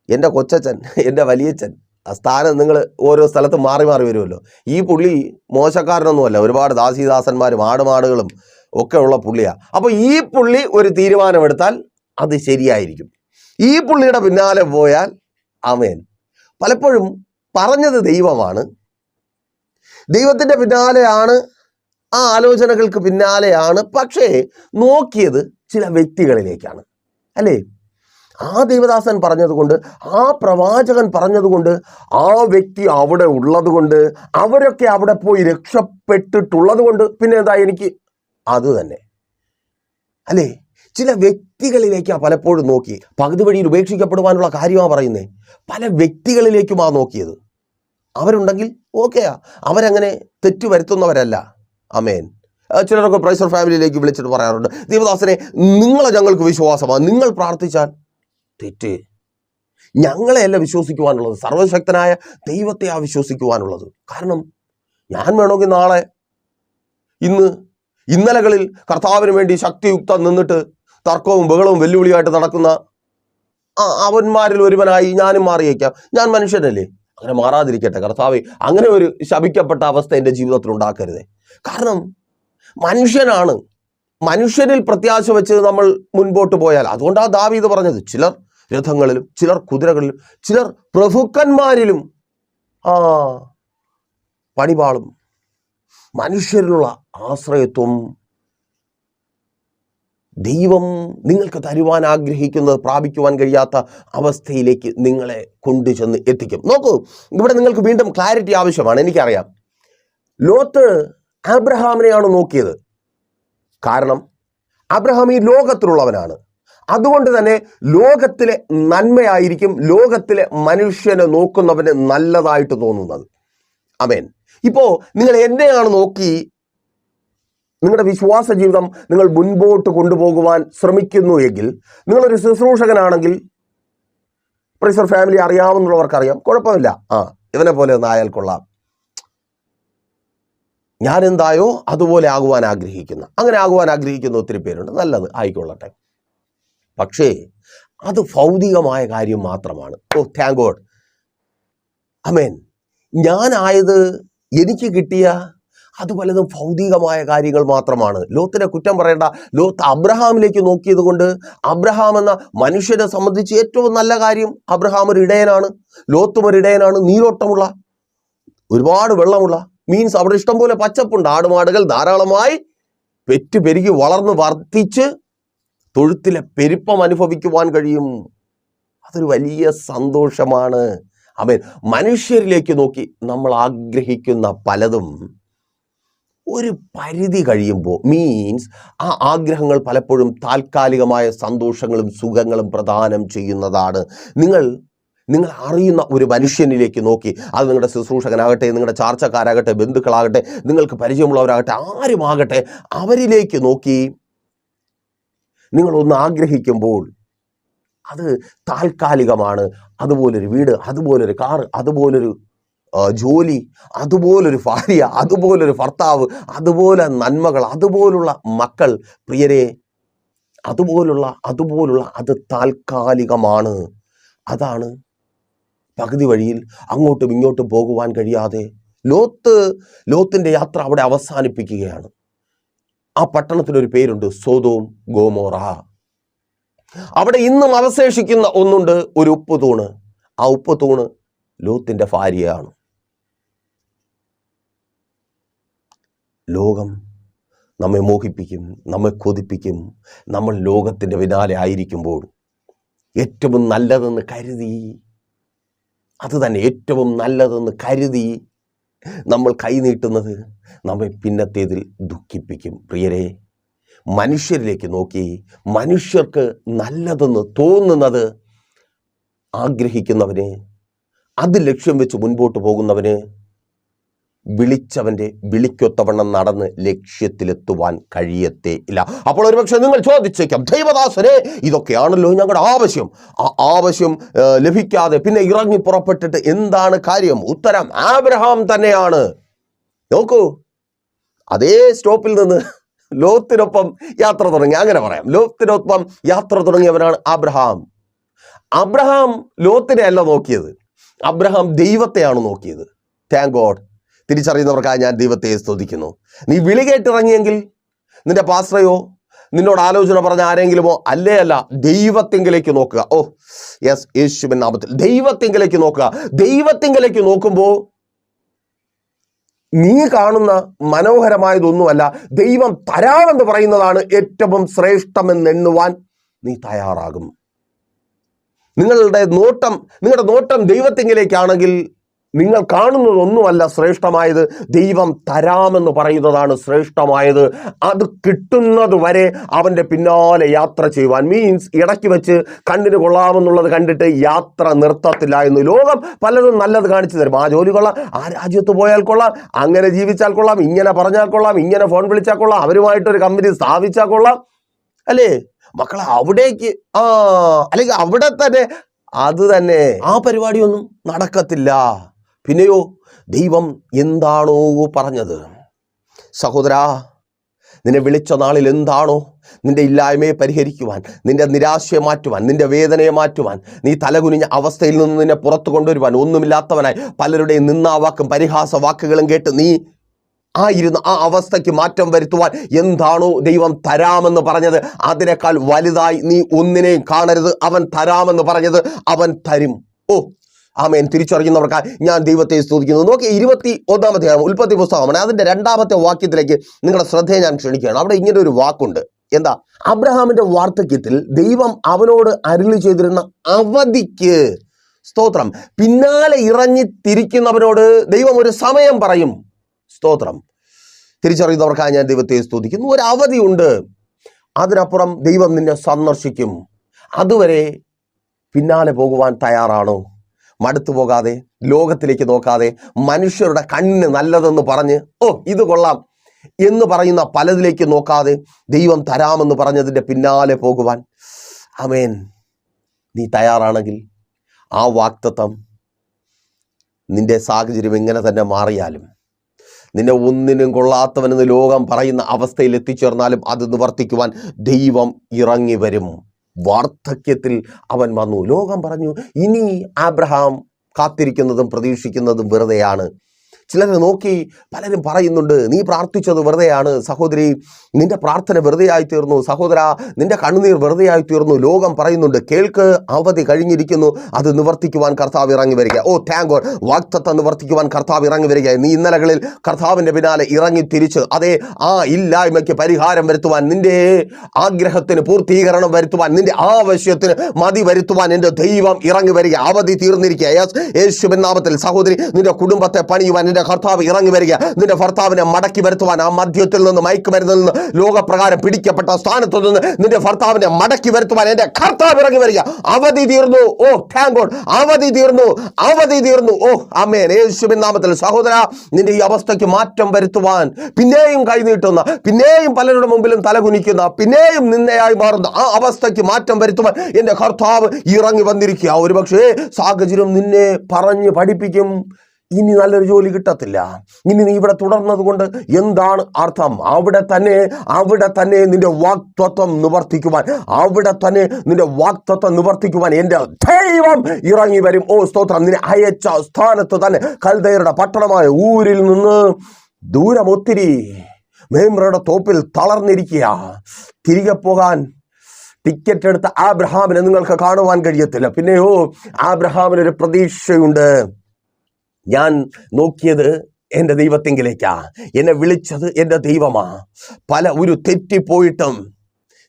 എൻ്റെ കൊച്ചച്ഛൻ, എൻ്റെ വലിയച്ഛൻ, ആ സ്ഥാനം നിങ്ങൾ ഓരോ സ്ഥലത്ത് മാറി മാറി വരുമല്ലോ. ഈ പുള്ളി മോശക്കാരനൊന്നുമല്ല, ഒരുപാട് ദാസീദാസന്മാരും ആടുമാടുകളും ഒക്കെ ഉള്ള പുള്ളിയാണ്. അപ്പോൾ ഈ പുള്ളി ഒരു തീരുമാനമെടുത്താൽ അത് ശരിയായിരിക്കും. ഈ പുള്ളിയുടെ പിന്നാലെ പോയാൽ ആമേൻ. പലപ്പോഴും പറഞ്ഞത് ദൈവമാണ്, ദൈവത്തിൻ്റെ പിന്നാലെയാണ്, ആ ആലോചനകൾക്ക് പിന്നാലെയാണ്. പക്ഷേ നോക്കിയത് ചില വ്യക്തികളിലേക്കാണ്, അല്ലേ? ആ ദൈവദാസൻ പറഞ്ഞതുകൊണ്ട്, ആ പ്രവാചകൻ പറഞ്ഞതുകൊണ്ട്, ആ വ്യക്തി അവിടെ ഉള്ളത് കൊണ്ട്, അവരൊക്കെ അവിടെ പോയി രക്ഷപ്പെട്ടിട്ടുള്ളത് കൊണ്ട്, പിന്നെ എന്താ എനിക്ക് അത് തന്നെ, അല്ലേ? ചില വ്യക്തികളിലേക്കാണ് പലപ്പോഴും നോക്കി. പകുതി വഴിയിൽ ഉപേക്ഷിക്കപ്പെടുവാനുള്ള കാര്യമാണ് പറയുന്നത്. പല വ്യക്തികളിലേക്കുമാണ് നോക്കിയത്. അവരുണ്ടെങ്കിൽ ഓക്കെയാ, അവരങ്ങനെ തെറ്റു വരുത്തുന്നവരല്ല. ആമേൻ. ചിലരൊക്കെ പ്രൈസർ ഫാമിലിയിലേക്ക് വിളിച്ചിട്ട് പറയാറുണ്ട്, ദൈവദാസനെ, നിങ്ങളെ ഞങ്ങൾക്ക് വിശ്വാസമാണ്, നിങ്ങൾ പ്രാർത്ഥിച്ചാൽ തെറ്റ്. ഞങ്ങളെയല്ല വിശ്വസിക്കുവാനുള്ളത്, സർവശക്തനായ ദൈവത്തെയാ വിശ്വസിക്കുവാനുള്ളത്. കാരണം ഞാൻ വേണമെങ്കിൽ നാളെ, ഇന്നലകളിൽ കർത്താവിന് വേണ്ടി ശക്തിയുക്തം നിന്നിട്ട് തർക്കവും ബഹളവും വെല്ലുവിളിയായിട്ട് നടക്കുന്ന അവന്മാരിൽ ഒരുവനായി ഞാനും മാറിയേക്കാം. ഞാൻ മനുഷ്യനല്ലേ, അങ്ങനെ മാറാതിരിക്കട്ടെ കർത്താവേ. അങ്ങനെ ഒരു ശപിക്കപ്പെട്ട അവസ്ഥ എൻ്റെ ജീവിതത്തിൽ ഉണ്ടാക്കരുതേ. കാരണം മനുഷ്യനാണ്, മനുഷ്യനിൽ പ്രത്യാശ വെച്ച് നമ്മൾ മുൻപോട്ട് പോയാൽ, അതുകൊണ്ടാണ് ദാവീദ് പറഞ്ഞത്, ചിലർ രഥങ്ങളിലും ചിലർ കുതിരകളിലും ചിലർ പ്രഭുക്കന്മാരിലും പണിപാളും. മനുഷ്യരിലുള്ള ആശ്രയത്വം ദൈവം നിങ്ങൾക്ക് തരുവാൻ ആഗ്രഹിക്കുന്നത് പ്രാപിക്കുവാൻ കഴിയാത്ത അവസ്ഥയിലേക്ക് നിങ്ങളെ കൊണ്ടുചെന്ന് എത്തിക്കും. നോക്കൂ, ഇവിടെ നിങ്ങൾക്ക് വീണ്ടും ക്ലാരിറ്റി ആവശ്യമാണ്. എനിക്കറിയാം, ലോത്ത് അബ്രഹാമിനെയാണ് നോക്കിയത്. കാരണം അബ്രഹാം ഈ ലോകത്തിലുള്ളവനാണ്. അതുകൊണ്ട് തന്നെ ലോകത്തിലെ നന്മയായിരിക്കും ലോകത്തിലെ മനുഷ്യനെ നോക്കുന്നവന് നല്ലതായിട്ട് തോന്നുന്നത്. ആമേൻ. ഇപ്പോൾ നിങ്ങൾ എന്നെയാണ് നോക്കി നിങ്ങളുടെ വിശ്വാസ ജീവിതം നിങ്ങൾ മുൻപോട്ട് കൊണ്ടുപോകുവാൻ ശ്രമിക്കുന്നു എങ്കിൽ, നിങ്ങളൊരു ശുശ്രൂഷകനാണെങ്കിൽ, പ്രൈസർ ഫാമിലി അറിയാവുന്നവർക്കറിയാം, കുഴപ്പമില്ല, ഇവനെ പോലെ ഒന്ന് ആയാൽ കൊള്ളാം, ഞാൻ എന്തായോ അതുപോലെ ആകുവാൻ ആഗ്രഹിക്കുന്ന, അങ്ങനെ ആകുവാൻ ആഗ്രഹിക്കുന്ന ഒത്തിരി പേരുണ്ട്. നല്ലത്, ആയിക്കൊള്ളട്ടെ. പക്ഷേ അത് ഭൗതികമായ കാര്യം മാത്രമാണ്. Thank God. ആമേൻ. ഞാനായത്, എനിക്ക് കിട്ടിയ അത് പലതും ഭൗതികമായ കാര്യങ്ങൾ മാത്രമാണ്. ലോത്തിനെ കുറ്റം പറയേണ്ട. ലോത്ത് അബ്രഹാമിലേക്ക് നോക്കിയത് കൊണ്ട്, അബ്രഹാം എന്ന മനുഷ്യനെ സംബന്ധിച്ച് ഏറ്റവും നല്ല കാര്യം, അബ്രഹാം ഒരു ഇടയനാണ്, ലോത്തും ഒരു ഇടയനാണ്. നീരോട്ടമുള്ള, ഒരുപാട് വെള്ളമുള്ള, മീൻസ് അവിടെ ഇഷ്ടംപോലെ പച്ചപ്പുണ്ട്, ആടുമാടുകൾ ധാരാളമായി പെരുകി വളർന്ന് വർദ്ധിച്ച് തൊഴുത്തിലെ പെരുപ്പം അനുഭവിക്കുവാൻ കഴിയും. അതൊരു വലിയ സന്തോഷമാണ്. ആമേൻ. മനുഷ്യരിലേക്ക് നോക്കി നമ്മൾ ആഗ്രഹിക്കുന്ന പലതും ഒരു പരിധി കഴിയുമ്പോൾ, മീൻസ് ആ ആഗ്രഹങ്ങൾ പലപ്പോഴും താൽക്കാലികമായ സന്തോഷങ്ങളും സുഖങ്ങളും പ്രദാനം ചെയ്യുന്നതാണ്. നിങ്ങൾ അറിയുന്ന ഒരു മനുഷ്യനിലേക്ക് നോക്കി, അത് നിങ്ങളുടെ ശുശ്രൂഷകനാകട്ടെ, നിങ്ങളുടെ ചാർച്ചക്കാരാകട്ടെ, ബന്ധുക്കളാകട്ടെ, നിങ്ങൾക്ക് പരിചയമുള്ളവരാകട്ടെ, ആരുമാകട്ടെ, അവരിലേക്ക് നോക്കി നിങ്ങളൊന്ന് ആഗ്രഹിക്കുമ്പോൾ അത് താൽക്കാലികമാണ്. അതുപോലൊരു വീട്, അതുപോലൊരു കാറ്, അതുപോലൊരു ജോലി, അതുപോലൊരു ഭാര്യ, അതുപോലൊരു ഭർത്താവ്, അതുപോലെ നന്മകൾ, അതുപോലുള്ള മക്കൾ, പ്രിയരെ, അതുപോലുള്ള അത് താൽക്കാലികമാണ്. അതാണ് പകുതി വഴിയിൽ അങ്ങോട്ടും ഇങ്ങോട്ടും പോകുവാൻ കഴിയാതെ ലോത്തിന്റെ യാത്ര അവിടെ അവസാനിപ്പിക്കുകയാണ്. ആ പട്ടണത്തിനൊരു പേരുണ്ട്, സോദോം ഗോമോറ. അവിടെ ഇന്നും അവശേഷിക്കുന്ന ഒന്നുണ്ട്, ഒരു ഉപ്പ് തൂണ്. ആ ഉപ്പ് തൂണ് ലോത്തിന്റെ ഭാര്യയാണ്. ലോകം നമ്മെ മോഹിപ്പിക്കും, നമ്മെ കൊതിപ്പിക്കും. നമ്മൾ ലോകത്തിൻ്റെ പിന്നാലെ ആയിരിക്കുമ്പോൾ ഏറ്റവും നല്ലതെന്ന് കരുതി, അത് തന്നെ ഏറ്റവും നല്ലതെന്ന് കരുതി നമ്മൾ കൈനീട്ടുന്നത് നമ്മെ പിന്നത്തേതിൽ ദുഃഖിപ്പിക്കും. പ്രിയരെ, മനുഷ്യരിലേക്ക് നോക്കി മനുഷ്യർക്ക് നല്ലതെന്ന് തോന്നുന്നത് ആഗ്രഹിക്കുന്നവന്, അത് ലക്ഷ്യം വെച്ച് മുൻപോട്ട് പോകുന്നവന് വിളിച്ചവൻ്റെ വിളിക്കൊത്തവണ്ണം നടന്ന് ലക്ഷ്യത്തിലെത്തുവാൻ കഴിയത്തേ ഇല്ല. അപ്പോൾ ഒരുപക്ഷെ നിങ്ങൾ ചോദിച്ചേക്കാം, ദൈവദാസനെ, ഇതൊക്കെയാണല്ലോ ഞങ്ങളുടെ ആവശ്യം. ആ ആവശ്യം ലഭിക്കാതെ പിന്നെ ഇറങ്ങി പുറപ്പെട്ടിട്ട് എന്താണ് കാര്യം? ഉത്തരം ആബ്രഹാം തന്നെയാണ്. നോക്കൂ, അതേ സ്റ്റോപ്പിൽ നിന്ന് ലോത്തിനൊപ്പം യാത്ര തുടങ്ങി, അങ്ങനെ പറയാം, ലോത്തിനൊപ്പം യാത്ര തുടങ്ങിയവനാണ് അബ്രഹാം. അബ്രഹാം ലോത്തിനെ അല്ല നോക്കിയത്, അബ്രഹാം ദൈവത്തെയാണ് നോക്കിയത്. Thank God. തിരിച്ചറിയുന്നവർക്കായി ഞാൻ ദൈവത്തെ സ്തുതിക്കുന്നു. നീ വിളി കേട്ടിറങ്ങിയെങ്കിൽ നിന്റെ പാസ്റ്ററയോ നിന്നോട് ആലോചന പറഞ്ഞ ആരെങ്കിലുമോ അല്ല, ദൈവത്തിങ്കിലേക്ക് നോക്കുക. ഓ യെസ്, യേശുവിൻ നാമത്തിൽ ദൈവത്തിങ്കിലേക്ക് നോക്കുക. ദൈവത്തിങ്കിലേക്ക് നോക്കുമ്പോൾ നീ കാണുന്ന മനോഹരമായതൊന്നുമല്ല, ദൈവം തരാമെന്ന് പറയുന്നതാണ് ഏറ്റവും ശ്രേഷ്ഠമെന്നെണ്ണുവാൻ നീ തയ്യാറാകും. നിങ്ങളുടെ നോട്ടം ദൈവത്തിങ്കിലേക്കാണെങ്കിൽ നിങ്ങൾ കാണുന്നതൊന്നുമല്ല ശ്രേഷ്ഠമായത്, ദൈവം തരാമെന്ന് പറയുന്നതാണ് ശ്രേഷ്ഠമായത്. അത് കിട്ടുന്നത് വരെ അവൻ്റെ പിന്നാലെ യാത്ര ചെയ്യുവാൻ, മീൻസ് ഇടയ്ക്ക് വെച്ച് കണ്ണിന് കൊള്ളാമെന്നുള്ളത് കണ്ടിട്ട് യാത്ര നിർത്തത്തില്ല എന്ന്. ലോകം പലതും നല്ലത് കാണിച്ചു തരും. ആ ജോലി കൊള്ളാം, ആ രാജ്യത്ത് പോയാൽ കൊള്ളാം, അങ്ങനെ ജീവിച്ചാൽ കൊള്ളാം, ഇങ്ങനെ പറഞ്ഞാൽ കൊള്ളാം, ഇങ്ങനെ ഫോൺ വിളിച്ചാൽ കൊള്ളാം, അവരുമായിട്ടൊരു കമ്പനി സ്ഥാപിച്ചാൽ കൊള്ളാം, അല്ലേ മക്കളെ? അവിടേക്ക് അല്ലെങ്കിൽ അവിടെ തന്നെ അത് തന്നെ, ആ പരിപാടിയൊന്നും നടക്കത്തില്ല. പിന്നെയോ ദൈവം എന്താണോ പറഞ്ഞത്, സഹോദരാ, നിന്നെ വിളിച്ച നാളിൽ എന്താണോ നിന്റെ ഇല്ലായ്മയെ പരിഹരിക്കുവാൻ, നിന്റെ നിരാശയെ മാറ്റുവാൻ, നിന്റെ വേദനയെ മാറ്റുവാൻ, നീ തലകുനിഞ്ഞ അവസ്ഥയിൽ നിന്ന് നിന്നെ പുറത്തു കൊണ്ടുവരുവാൻ, ഒന്നുമില്ലാത്തവനായി പലരുടെയും നിന്നാവാക്കും പരിഹാസ വാക്കുകളും കേട്ട് നീ ആയിരുന്ന ആ അവസ്ഥയ്ക്ക് മാറ്റം വരുത്തുവാൻ എന്താണോ ദൈവം തരാമെന്ന് പറഞ്ഞത്, അതിനേക്കാൾ വലുതായി നീ ഒന്നിനെയും കാണരുത്. അവൻ തരാമെന്ന് പറഞ്ഞത് അവൻ തരും. ഓ ആമേൻ. തിരിച്ചറിയുന്നവർക്ക് ഞാൻ ദൈവത്തെ സ്തുതിക്കുന്നു. നോക്കി, 21 ഉൽപ്പത്തി പുസ്തകമാണ്, അതിൻ്റെ 2-ാമത്തെ വാക്യത്തിലേക്ക് നിങ്ങളുടെ ശ്രദ്ധയെ ഞാൻ ക്ഷണിക്കുകയാണ്. അവിടെ ഇങ്ങനെ ഒരു വാക്കുണ്ട്. എന്താ? അബ്രഹാമിന്റെ വാർദ്ധക്യത്തിൽ ദൈവം അവനോട് അരുളി ചെയ്തിരുന്ന അവധിക്ക്, സ്തോത്രം, പിന്നാലെ ഇറങ്ങി തിരിക്കുന്നവനോട് ദൈവം ഒരു സമയം പറയും. സ്തോത്രം. തിരിച്ചറിയുന്നവർക്കായി ഞാൻ ദൈവത്തെ സ്തുതിക്കുന്നു. ഒരു അവധിയുണ്ട്, അതിനപ്പുറം ദൈവം നിന്നെ സന്ദർശിക്കും. അതുവരെ പിന്നാലെ പോകുവാൻ തയ്യാറാണോ? മടുത്തു പോകാതെ, ലോകത്തിലേക്ക് നോക്കാതെ, മനുഷ്യരുടെ കണ്ണിന് നല്ലതെന്ന് പറഞ്ഞ് ഇത് കൊള്ളാം എന്ന് പറയുന്ന പലതിലേക്ക് നോക്കാതെ, ദൈവം തരാമെന്ന് പറഞ്ഞതിൻ്റെ പിന്നാലെ പോകുവാൻ, ആമേൻ, നീ തയ്യാറാണെങ്കിൽ ആ വാഗ്ദത്തം നിന്റെ സാഹചര്യം എങ്ങനെ തന്നെ മാറിയാലും, നിന്നെ ഒന്നിനും കൊള്ളാത്തവനെന്ന് ലോകം പറയുന്ന അവസ്ഥയിൽ എത്തിച്ചേർന്നാലും അത് നിവർത്തിക്കുവാൻ ദൈവം ഇറങ്ങി വരും. വാർദ്ധക്യത്തിൽ അവൻ വന്നു. ലോകം പറഞ്ഞു, ഇനി അബ്രഹാം കാത്തിരിക്കുന്നതും പ്രതീക്ഷിക്കുന്നതും വെറുതെയാണ്. ചിലരെ നോക്കി പലരും പറയുന്നുണ്ട്, നീ പ്രാർത്ഥിച്ചത് വെറുതെയാണ് സഹോദരി, നിന്റെ പ്രാർത്ഥന വെറുതെയായി തീർന്നു, സഹോദര നിന്റെ കണ്ണുനീർ വെറുതെയായി തീർന്നു. ലോകം പറയുന്നുണ്ട്, കേൾക്ക്, അവധി കഴിഞ്ഞിരിക്കുന്നു, അത് നിവർത്തിക്കുവാൻ കർത്താവ് ഇറങ്ങി വരിക. ഓ താങ്ക് ഗോഡ്, വാഗ്ദത്തം നിവർത്തിക്കുവാൻ കർത്താവ് ഇറങ്ങി വരിക. നീ ഇന്നലകളിൽ കർത്താവിന്റെ പിന്നാലെ ഇറങ്ങി തിരിച്ച് അതേ ആ ഇല്ലായ്മയ്ക്ക് പരിഹാരം വരുത്തുവാൻ, നിന്റെ ആഗ്രഹത്തിന് പൂർത്തീകരണം വരുത്തുവാൻ, നിന്റെ ആവശ്യത്തിന് മതി വരുത്തുവാൻ എൻ്റെ ദൈവം ഇറങ്ങി വരിക. അവധി തീർന്നിരിക്കുക. യേശുവിൻ നാമത്തിൽ സഹോദരി, നിന്റെ കുടുംബത്തെ പണിയുവാൻ നിന്റെ കർത്താവ് ഇറങ്ങി വരിക. നിന്റെ ഭർത്താവിനെ മടക്കി വരുത്തുവാൻ, ആ മദ്യത്തിൽ നിന്ന്, മയക്കുമരുന്നിൽ നിന്ന്, ലോകപ്രകാരം പിടിക്കപ്പെട്ട സ്ഥാനത്തു നിന്ന് നിന്റെ ഭർത്താവിനെ മടക്കി വരുത്തുവാൻ എൻ്റെ കർത്താവ് ഇറങ്ങി വരിക. അവധി തീർന്നു. ഓ താങ്ക് ഗോഡ്, അവധി തീർന്നു, അവധി തീർന്നു. ഓ ആമേൻ. യേശുവിൻ നാമത്തിൽ സഹോദര, നിന്റെ ഈ അവസ്ഥയ്ക്ക് മാറ്റം വരുത്തുവാൻ, പിന്നെയും കൈനീട്ടുന്ന, പിന്നെയും പലരുടെ മുമ്പിലും തലകുനിക്കുന്ന, പിന്നെയും നിന്നയായി മാറുന്ന ആ അവസ്ഥയ്ക്ക് മാറ്റം വരുത്തുവാൻ എൻ്റെ കർത്താവ് ഇറങ്ങി വന്നിരിക്കുക. ഒരുപക്ഷേ സാഹചര്യം നിന്നെ പറഞ്ഞ് പഠിപ്പിക്കും, ഇനി നല്ലൊരു ജോലി കിട്ടത്തില്ല, ഇനി നീ ഇവിടെ തുടർന്നത് കൊണ്ട് എന്താണ് അർത്ഥം? അവിടെ തന്നെ നിന്റെ വാഗ്ദത്തം നിവർത്തിക്കുവാൻ, അവിടെ തന്നെ നിന്റെ വാഗ്ദത്തം നിവർത്തിക്കുവാൻ എൻ്റെ ദൈവം ഇറങ്ങി വരും. ഓ സ്തോത്രം. നിന്നെ അയച്ച സ്ഥാനത്ത് തന്നെ, കൽദയരുടെ പട്ടണമായ ഊരിൽ നിന്ന് ദൂരം ഒത്തിരി, മേമ്രയുടെ തോപ്പിൽ തളർന്നിരിക്കുക. തിരികെ പോകാൻ ടിക്കറ്റ് എടുത്ത ആബ്രഹാമിനെ നിങ്ങൾക്ക് കാണുവാൻ കഴിയത്തില്ല. പിന്നെയോ ആബ്രഹാമിനൊരു പ്രതീക്ഷയുണ്ട്. ഞാൻ നോക്കിയത് എൻ്റെ ദൈവത്തിങ്കിലേക്കാ, എന്നെ വിളിച്ചത് എൻ്റെ ദൈവമാ. ഒരു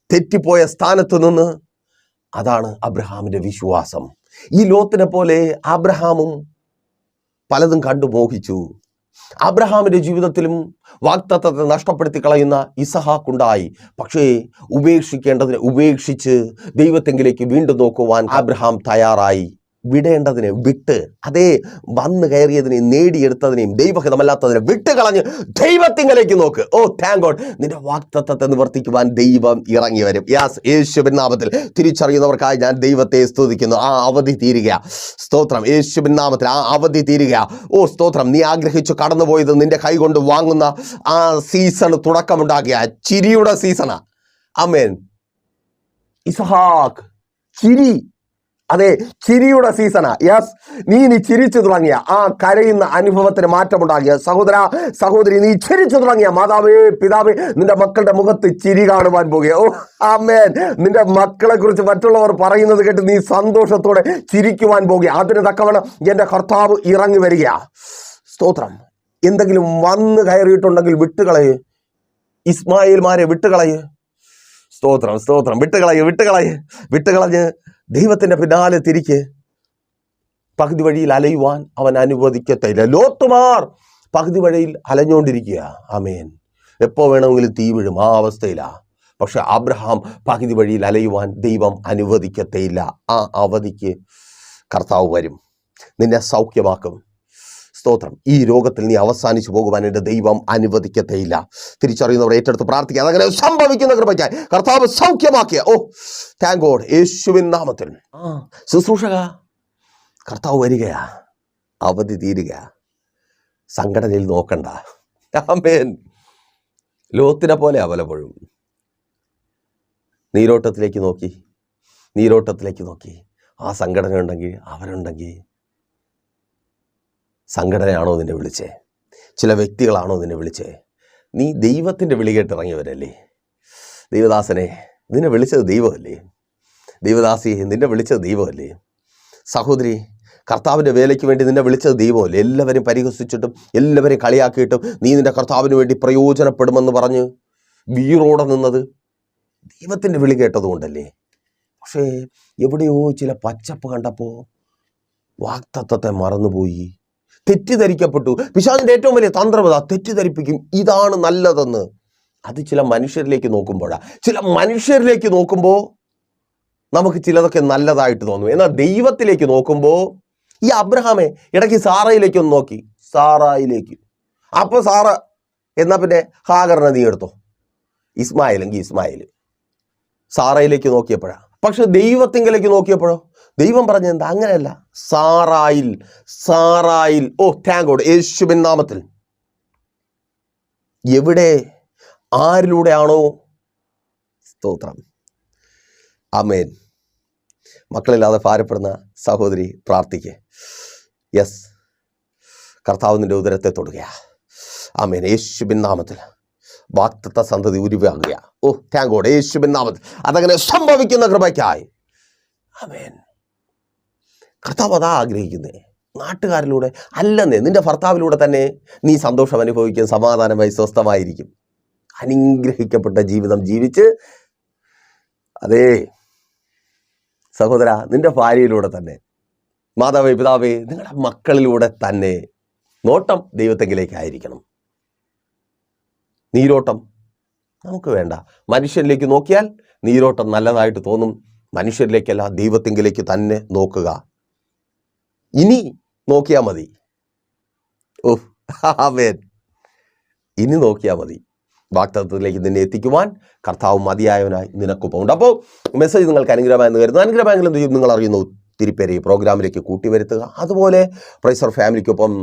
തെറ്റിപ്പോയ സ്ഥാനത്ത് നിന്ന്, അതാണ് അബ്രഹാമിൻ്റെ വിശ്വാസം. ഈ ലോത്തിനെ പോലെ അബ്രഹാമും പലതും കണ്ടു മോഹിച്ചു. അബ്രഹാമിന്റെ ജീവിതത്തിലും വാഗ്ദത്തത്തെ നഷ്ടപ്പെടുത്തി കളയുന്ന ഇസഹാക്കുണ്ടായി. പക്ഷേ ഉപേക്ഷിച്ച് ദൈവത്തെങ്കിലേക്ക് വീണ്ടും നോക്കുവാൻ അബ്രഹാം തയ്യാറായി. വിടേണ്ടതിനെ വിട്ട്, അതേ വന്നു കയറിയതിനെ, നേടിയെടുത്തതിനെയും ദൈവഹിതമല്ലാത്തതിനെ വിട്ട് കളഞ്ഞ് ദൈവത്തിങ്കലേക്ക് നോക്ക്. ഓ താങ്ക് ഗോഡ്, നിന്റെ വാഗ്ദത്തത്തെ നിവർത്തിക്കുവാൻ ദൈവം ഇറങ്ങി വരും. യേശുവിൻ നാമത്തിൽ തിരിച്ചറിയുന്നവർക്കായി ഞാൻ ദൈവത്തെ സ്തുതിക്കുന്നു. ആ അവധി തീരുക. സ്തോത്രം. യേശുവിൻ നാമത്തിൽ ആ അവധി തീരുക. ഓ സ്തോത്രം. നീ ആഗ്രഹിച്ചു കടന്നുപോയത് നിന്റെ കൈ കൊണ്ട് വാങ്ങുന്ന ആ സീസൺ തുടക്കമുണ്ടാകിയ ചിരിയുടെ സീസണാ. ആമേൻ. ഇസഹാക്ക് ചിരി, അതെ ചിരിയുടെ സീസണാ. നീ ചിരിച്ചു തുടങ്ങിയ ആ കരയുന്ന അനുഭവത്തിന് മാറ്റമുണ്ടാകിയ സഹോദരി, നീ ചിരിച്ചു തുടങ്ങിയ മാതാവേ, പിതാവേ, നിന്റെ മക്കളുടെ മുഖത്ത് ചിരി കാണുവാൻ പോകുക. ഓ ആമേൻ. നിന്റെ മക്കളെ കുറിച്ച് മറ്റുള്ളവർ പറയുന്നത് കേട്ട് നീ സന്തോഷത്തോടെ ചിരിക്കുവാൻ പോകുക. അതിന് തക്കവണ്ണം എൻ്റെ കർത്താവ് ഇറങ്ങി വരിക. സ്തോത്രം. എന്തെങ്കിലും വന്ന് കയറിയിട്ടുണ്ടെങ്കിൽ വിട്ടുകളയ്. ഇസ്മായിൽമാരെ വിട്ടുകളയ്. സ്തോത്രം, സ്തോത്രം. വിട്ടുകളഞ്ഞ് ദൈവത്തിന്റെ പിന്നാലെ തിരിക്ക്. പകുതി വഴിയിൽ അലയുവാൻ അവൻ അനുവദിക്കത്തില്ല. ലോത്തുമാർ പകുതി വഴിയിൽ അലഞ്ഞുകൊണ്ടിരിക്കുക. ആമേൻ. എപ്പോ വേണമെങ്കിലും തീ വീഴും, ആ അവസ്ഥയിലാ. പക്ഷെ അബ്രഹാം പകുതി വഴിയിൽ അലയുവാൻ ദൈവം അനുവദിക്കത്തേയില്ല. ആ അവധിക്ക് കർത്താവ് വരും, നിന്നെ സൗഖ്യമാക്കും. സ്തോത്രം. ഈ രോഗത്തിൽ നീ അവസാനിച്ചു പോകുവാൻ എൻ്റെ ദൈവം അനുവദിക്കത്തേയില്ല. തിരിച്ചറിയുന്നവർ ഏറ്റെടുത്ത് പ്രാർത്ഥിക്കുക. അതങ്ങനെ സംഭവിക്കുന്ന കൃപയ്ക്കായി കർത്താവ് സൗഖ്യമാക്കിയ. ഓ താങ്ക് ഗോഡ്. യേശുവിൻ നാമത്തിൽ ശുശ്രൂഷക, കർത്താവ് വരികയാ. അവധി തീരുക. സംഘടനയിൽ നോക്കണ്ട. ആമേൻ. ലോത്തിനെ പോലെ പലപ്പോഴും നീരോട്ടത്തിലേക്ക് നോക്കി ആ സംഘടന ഉണ്ടെങ്കിൽ, അവരുണ്ടെങ്കിൽ. സംഘടനയാണോ നിന്നെ വിളിച്ചേ? ചില വ്യക്തികളാണോ നിന്നെ വിളിച്ചേ? നീ ദൈവത്തിൻ്റെ വിളി കേട്ടിറങ്ങിയവരല്ലേ? ദൈവദാസനെ, നിന്നെ വിളിച്ചത് ദൈവമല്ലേ? ദൈവദാസി, നിന്നെ വിളിച്ചത് ദൈവമല്ലേ? സഹോദരി, കർത്താവിൻ്റെ വേലയ്ക്ക് വേണ്ടി നിന്നെ വിളിച്ചത് ദൈവമല്ലേ? എല്ലാവരും പരിഹസിച്ചിട്ടും എല്ലാവരും കളിയാക്കിയിട്ടും നീ നിന്റെ കർത്താവിന് വേണ്ടി പ്രയോജനപ്പെടുമെന്ന് പറഞ്ഞ് വീറോടെ നിന്നത് ദൈവത്തിൻ്റെ വിളി കേട്ടതുകൊണ്ടല്ലേ? പക്ഷേ എവിടെയോ ചില പച്ചപ്പ് കണ്ടപ്പോൾ വാഗ്ദത്തത്തെ മറന്നുപോയി, തെറ്റിദ്ധരിക്കപ്പെട്ടു. പിശാചിന്റെ ഏറ്റവും വലിയ തന്ത്രം തെറ്റിദ്ധരിപ്പിക്കും, ഇതാണ് നല്ലതെന്ന്. അത് ചില മനുഷ്യരിലേക്ക് നോക്കുമ്പോൾ നമുക്ക് ചിലതൊക്കെ നല്ലതായിട്ട് തോന്നും. എന്നാൽ ദൈവത്തിലേക്ക് നോക്കുമ്പോൾ, ഈ അബ്രഹാമെ ഇടയ്ക്ക് സാറയിലേക്കൊന്ന് നോക്കി, അപ്പോൾ സാറ എന്നാ പിന്നെ ഹാഗറിനെ നീ എടുത്തോ, ഇസ്മായിലെങ്കിൽ ഇസ്മായിൽ. സാറയിലേക്ക് നോക്കിയപ്പോഴാ. പക്ഷെ ദൈവത്തിങ്കിലേക്ക് നോക്കിയപ്പോഴോ ദൈവം പറഞ്ഞെന്താ? അങ്ങനെയല്ല, സാറായിൽ. ഓ താങ്ക് ഗോഡ്. യേശുവിൻ നാമത്തിൽ എവിടെ ആരിലൂടെയാണോ? സ്തോത്രം. ആമേൻ. മക്കളില്ലാതെ ഭാരപ്പെടുന്ന സഹോദരി പ്രാർത്ഥിക്കേ. കർത്താവ് നിൻ്റെ ഉദരത്തെ തൊടുകയാ. ആമേൻ. യേശുവിൻ നാമത്തിൽ വാഗ്ദത്ത സന്തതി ഉരുവാകുക. ഓ താങ്ക് ഗോഡ്. യേശുവിൻ നാമത്തിൽ അതങ്ങനെ സംഭവിക്കുന്ന കൃപയ്ക്കായി. ആമേൻ. കർത്താവ് അതാ ആഗ്രഹിക്കുന്നേ. നാട്ടുകാരിലൂടെ അല്ലെന്നേ, നിന്റെ ഭർത്താവിലൂടെ തന്നെ നീ സന്തോഷം അനുഭവിക്കും, സമാധാനമായി സ്വസ്ഥമായിരിക്കും, അനുഗ്രഹിക്കപ്പെട്ട ജീവിതം ജീവിച്ച്. അതേ സഹോദര, നിന്റെ ഭാര്യയിലൂടെ തന്നെ, മാതാവേ പിതാവേ, നിങ്ങളുടെ മക്കളിലൂടെ തന്നെ നോട്ടം ദൈവത്തെങ്കിലേക്കായിരിക്കണം. നീരോട്ടം നമുക്ക് വേണ്ട. മനുഷ്യരിലേക്ക് നോക്കിയാൽ നീരോട്ടം നല്ലതായിട്ട് തോന്നും, മനുഷ്യരിലേക്കല്ല ദൈവത്തെങ്കിലേക്ക് തന്നെ നോക്കുക. ഇനി നോക്കിയാൽ മതി. ഓ ആമേൻ. ഇനി നോക്കിയാൽ മതി. വാഗ്ദത്തത്തിലേക്ക് നിന്നെ എത്തിക്കുവാൻ കർത്താവ് മതിയായവനായി നിനക്കൊപ്പം ഉണ്ട്. അപ്പോൾ മെസ്സേജ് നിങ്ങൾക്ക് അനുഗ്രഹമായെന്ന് കരുതുന്നു. അനുഗ്രഹമായെങ്കിലും നിങ്ങൾ അറിയുന്ന ഒത്തിരി പേരെ ഈ പ്രോഗ്രാമിലേക്ക് കൂട്ടിവരുത്തുക. അതുപോലെ പ്രൈസർ ഫാമിലിക്കൊപ്പം